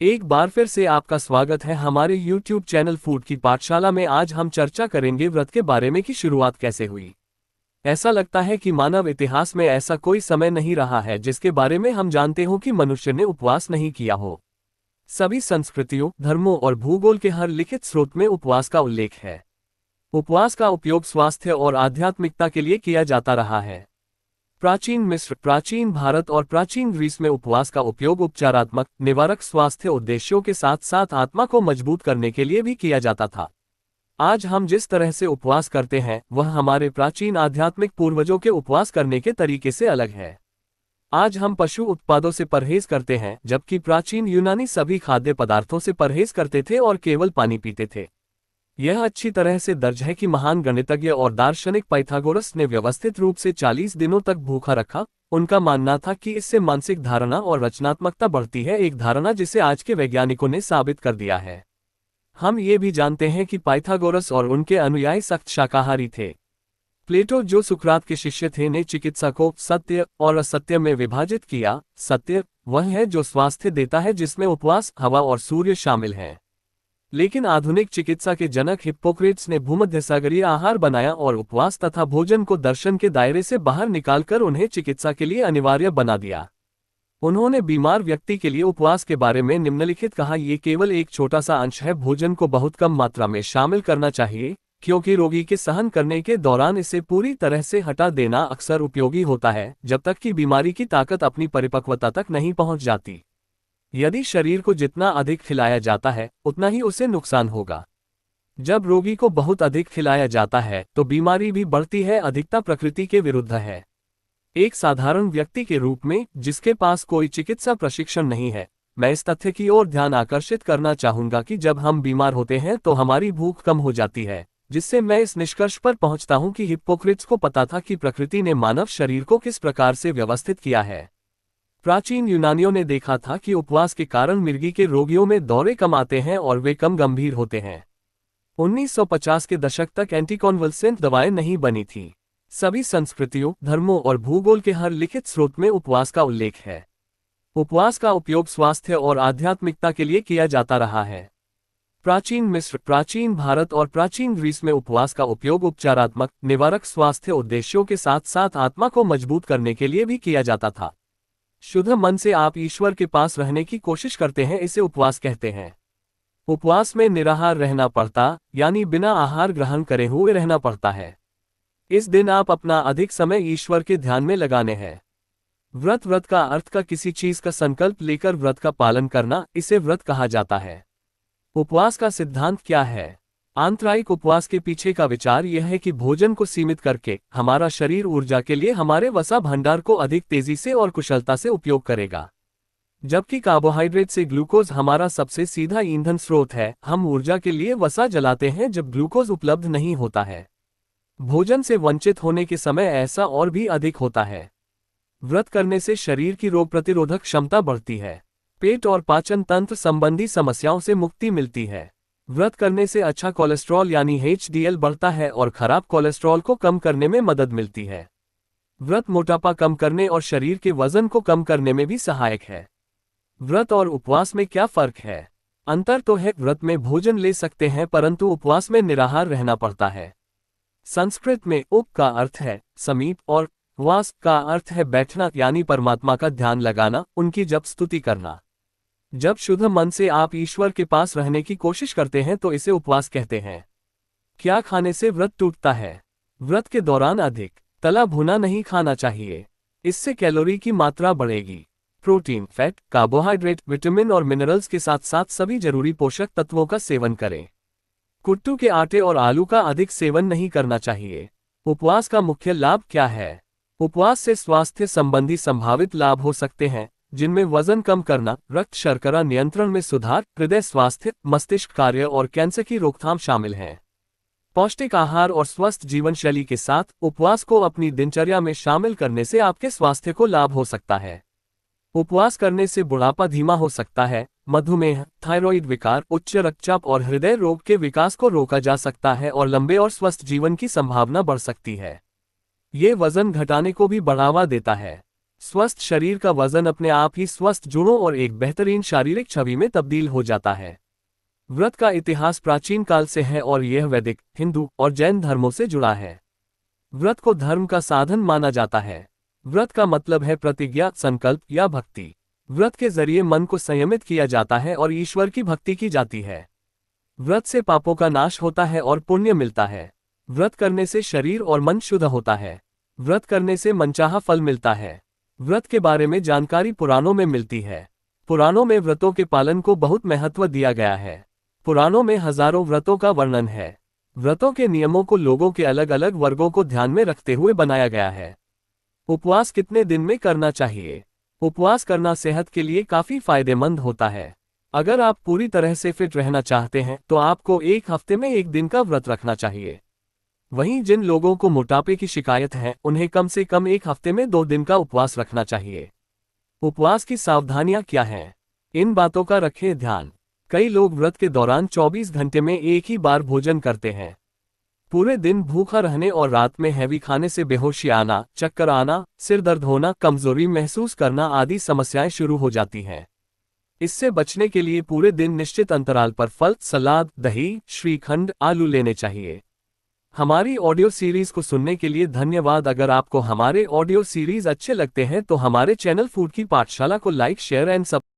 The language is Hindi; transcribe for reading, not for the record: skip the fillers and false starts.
एक बार फिर से आपका स्वागत है हमारे YouTube चैनल फूड की पाठशाला में। आज हम चर्चा करेंगे व्रत के बारे में कि शुरुआत कैसे हुई। ऐसा लगता है कि मानव इतिहास में ऐसा कोई समय नहीं रहा है जिसके बारे में हम जानते हो कि मनुष्य ने उपवास नहीं किया हो। सभी संस्कृतियों, धर्मों और भूगोल के हर लिखित स्रोत में उपवास का उल्लेख है। उपवास का उपयोग स्वास्थ्य और आध्यात्मिकता के लिए किया जाता रहा है। प्राचीन मिस्र, प्राचीन भारत और प्राचीन ग्रीस में उपवास का उपयोग उपचारात्मक, निवारक स्वास्थ्य उद्देश्यों के साथ साथ आत्मा को मजबूत करने के लिए भी किया जाता था। आज हम जिस तरह से उपवास करते हैं वह हमारे प्राचीन आध्यात्मिक पूर्वजों के उपवास करने के तरीके से अलग है। आज हम पशु उत्पादों से परहेज करते हैं, जबकि प्राचीन यूनानी सभी खाद्य पदार्थों से परहेज करते थे और केवल पानी पीते थे। यह अच्छी तरह से दर्ज है कि महान गणितज्ञ और दार्शनिक पाइथागोरस ने व्यवस्थित रूप से 40 दिनों तक भूखा रखा। उनका मानना था कि इससे मानसिक धारणा और रचनात्मकता बढ़ती है, एक धारणा जिसे आज के वैज्ञानिकों ने साबित कर दिया है। हम ये भी जानते हैं कि पाइथागोरस और उनके अनुयायी सख्त शाकाहारी थे। प्लेटो, जो सुकरात के शिष्य थे, ने चिकित्सा को सत्य और असत्य में विभाजित किया। सत्य वह है जो स्वास्थ्य देता है, जिसमें उपवास, हवा और सूर्य शामिल हैं। लेकिन आधुनिक चिकित्सा के जनक हिप्पोक्रेट्स ने भूमध्यसागरीय आहार बनाया और उपवास तथा भोजन को दर्शन के दायरे से बाहर निकालकर उन्हें चिकित्सा के लिए अनिवार्य बना दिया। उन्होंने बीमार व्यक्ति के लिए उपवास के बारे में निम्नलिखित कहा: ये केवल एक छोटा सा अंश है, भोजन को बहुत कम मात्रा में शामिल करना चाहिए, क्योंकि रोगी के सहन करने के दौरान इसे पूरी तरह से हटा देना अक्सर उपयोगी होता है, जब तक कि बीमारी की ताकत अपनी परिपक्वता तक नहीं पहुंच जाती। यदि शरीर को जितना अधिक खिलाया जाता है उतना ही उसे नुकसान होगा। जब रोगी को बहुत अधिक खिलाया जाता है तो बीमारी भी बढ़ती है। अधिकता प्रकृति के विरुद्ध है। एक साधारण व्यक्ति के रूप में, जिसके पास कोई चिकित्सा प्रशिक्षण नहीं है, मैं इस तथ्य की ओर ध्यान आकर्षित करना चाहूंगा कि जब हम बीमार होते हैं तो हमारी भूख कम हो जाती है, जिससे मैं इस निष्कर्ष पर पहुंचता हूं कि हिप्पोक्रेट्स को पता था कि प्रकृति ने मानव शरीर को किस प्रकार से व्यवस्थित किया है। प्राचीन यूनानियों ने देखा था कि उपवास के कारण मिर्गी के रोगियों में दौरे कम आते हैं और वे कम गंभीर होते हैं। 1950 के दशक तक एंटीकॉन्वल्सेंट दवाएं नहीं बनी थीं। सभी संस्कृतियों, धर्मों और भूगोल के हर लिखित स्रोत में उपवास का उल्लेख है। उपवास का उपयोग स्वास्थ्य और आध्यात्मिकता के लिए किया जाता रहा है। प्राचीन मिस्र, प्राचीन भारत और प्राचीन ग्रीस में उपवास का उपयोग उपचारात्मक, निवारक स्वास्थ्य उद्देश्यों के साथ साथ आत्मा को मजबूत करने के लिए भी किया जाता था। शुद्ध मन से आप ईश्वर के पास रहने की कोशिश करते हैं, इसे उपवास कहते हैं। उपवास में निराहार रहना पड़ता, यानी बिना आहार ग्रहण करे हुए रहना पड़ता है। इस दिन आप अपना अधिक समय ईश्वर के ध्यान में लगाने हैं। व्रत का अर्थ का किसी चीज का संकल्प लेकर व्रत का पालन करना, इसे व्रत कहा जाता है। उपवास का सिद्धांत क्या है? आंतरायिक उपवास के पीछे का विचार यह है कि भोजन को सीमित करके हमारा शरीर ऊर्जा के लिए हमारे वसा भंडार को अधिक तेजी से और कुशलता से उपयोग करेगा। जबकि कार्बोहाइड्रेट से ग्लूकोज हमारा सबसे सीधा ईंधन स्रोत है, हम ऊर्जा के लिए वसा जलाते हैं जब ग्लूकोज उपलब्ध नहीं होता है। भोजन से वंचित होने के समय ऐसा और भी अधिक होता है। व्रत करने से शरीर की रोग प्रतिरोधक क्षमता बढ़ती है। पेट और पाचन तंत्र संबंधी समस्याओं से मुक्ति मिलती है। व्रत करने से अच्छा कोलेस्ट्रॉल यानी HDL बढ़ता है और खराब कोलेस्ट्रॉल को कम करने में मदद मिलती है। व्रत मोटापा कम करने और शरीर के वजन को कम करने में भी सहायक है। व्रत और उपवास में क्या फर्क है? अंतर तो है, व्रत में भोजन ले सकते हैं परंतु उपवास में निराहार रहना पड़ता है। संस्कृत में उप का अर्थ है समीप और वास का अर्थ है बैठना, यानी परमात्मा का ध्यान लगाना, उनकी जप स्तुति करना। जब शुद्ध मन से आप ईश्वर के पास रहने की कोशिश करते हैं तो इसे उपवास कहते हैं। क्या खाने से व्रत टूटता है? व्रत के दौरान अधिक तला भुना नहीं खाना चाहिए, इससे कैलोरी की मात्रा बढ़ेगी। प्रोटीन, फैट, कार्बोहाइड्रेट, विटामिन और मिनरल्स के साथ साथ सभी जरूरी पोषक तत्वों का सेवन करें। कुट्टू के आटे और आलू का अधिक सेवन नहीं करना चाहिए। उपवास का मुख्य लाभ क्या है? उपवास से स्वास्थ्य संबंधी संभावित लाभ हो सकते हैं, जिनमें वजन कम करना, रक्त शर्करा नियंत्रण में सुधार, हृदय स्वास्थ्य, मस्तिष्क कार्य और कैंसर की रोकथाम शामिल हैं। पौष्टिक आहार और स्वस्थ जीवन शैली के साथ उपवास को अपनी दिनचर्या में शामिल करने से आपके स्वास्थ्य को लाभ हो सकता है। उपवास करने से बुढ़ापा धीमा हो सकता है, मधुमेह, थायराइड विकार, उच्च रक्तचाप और हृदय रोग के विकास को रोका जा सकता है और लंबे और स्वस्थ जीवन की संभावना बढ़ सकती है। ये वजन घटाने को भी बढ़ावा देता है। स्वस्थ शरीर का वजन अपने आप ही स्वस्थ जुड़ों और एक बेहतरीन शारीरिक छवि में तब्दील हो जाता है। व्रत का इतिहास प्राचीन काल से है और यह वैदिक, हिंदू और जैन धर्मों से जुड़ा है। व्रत को धर्म का साधन माना जाता है। व्रत का मतलब है प्रतिज्ञा, संकल्प या भक्ति। व्रत के जरिए मन को संयमित किया जाता है और ईश्वर की भक्ति की जाती है। व्रत से पापों का नाश होता है और पुण्य मिलता है। व्रत करने से शरीर और मन शुद्ध होता है। व्रत करने से मनचाहा फल मिलता है। व्रत के बारे में जानकारी पुराणों में मिलती है। पुराणों में व्रतों के पालन को बहुत महत्व दिया गया है। पुराणों में हजारों व्रतों का वर्णन है। व्रतों के नियमों को लोगों के अलग अलग वर्गों को ध्यान में रखते हुए बनाया गया है। उपवास कितने दिन में करना चाहिए? उपवास करना सेहत के लिए काफी फायदेमंद होता है। अगर आप पूरी तरह से फिट रहना चाहते हैं तो आपको एक हफ्ते में 1 दिन का व्रत रखना चाहिए। वहीं जिन लोगों को मोटापे की शिकायत है उन्हें कम से कम 1 हफ्ते में 2 दिन का उपवास रखना चाहिए। उपवास की सावधानियां क्या हैं? इन बातों का रखें ध्यान। कई लोग व्रत के दौरान 24 घंटे में एक ही बार भोजन करते हैं। पूरे दिन भूखा रहने और रात में हैवी खाने से बेहोशी आना, चक्कर आना, सिर दर्द होना, कमजोरी महसूस करना आदि समस्याएं शुरू हो जाती हैं। इससे बचने के लिए पूरे दिन निश्चित अंतराल पर फल, सलाद, दही, श्रीखंड, आलू लेने चाहिए। हमारी ऑडियो सीरीज को सुनने के लिए धन्यवाद। अगर आपको हमारे ऑडियो सीरीज अच्छे लगते हैं तो हमारे चैनल फूड की पाठशाला को लाइक, शेयर एंड सब्सक्राइब